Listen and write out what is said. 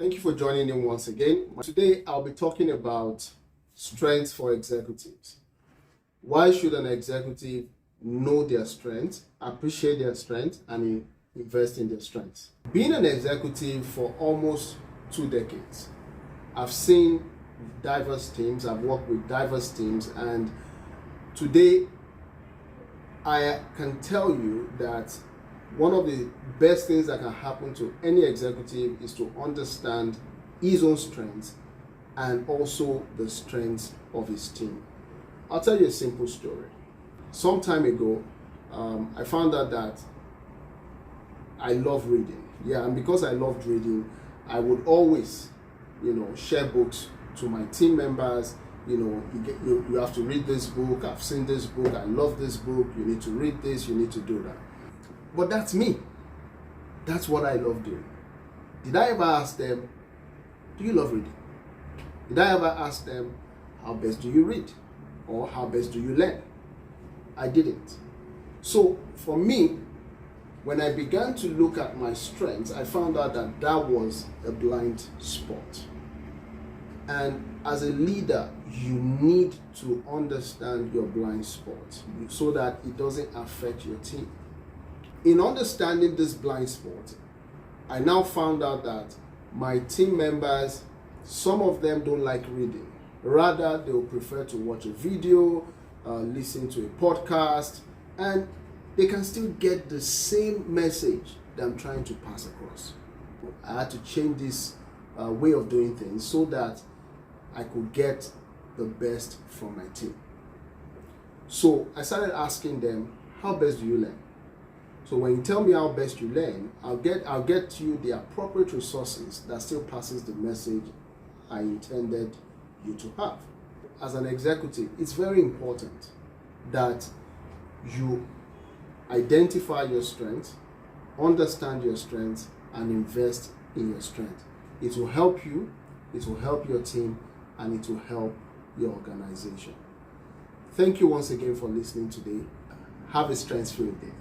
Thank you for joining in once again. Today I'll be talking about strengths for executives. Why should an executive know their strengths, appreciate their strengths, and invest in their strengths? Being an executive for almost 2 decades, I've seen diverse teams, I've worked with diverse teams, and today I can tell you that one of the best things that can happen to any executive is to understand his own strengths and also the strengths of his team. I'll tell you a simple story. Some time ago, I found out that I love reading. Yeah, and because I loved reading, I would always, share books to my team members. You have to read this book. I've seen this book. I love this book. You need to read this. You need to do that. But that's me. That's what I love doing. Did I ever ask them, do you love reading? Did I ever ask them, how best do you read? Or how best do you learn? I didn't. So for me, when I began to look at my strengths, I found out that that was a blind spot. And as a leader, you need to understand your blind spot so that it doesn't affect your team. In understanding this blind spot, I now found out that my team members, some of them don't like reading. Rather, they will prefer to watch a video, listen to a podcast, and they can still get the same message that I'm trying to pass across. I had to change this way of doing things so that I could get the best from my team. So I started asking them, how best do you learn? So when you tell me how best you learn, I'll get you the appropriate resources that still passes the message I intended you to have. As an executive, it's very important that you identify your strengths, understand your strengths, and invest in your strength. It will help you, it will help your team, and it will help your organization. Thank you once again for listening today. Have a strength-filled day.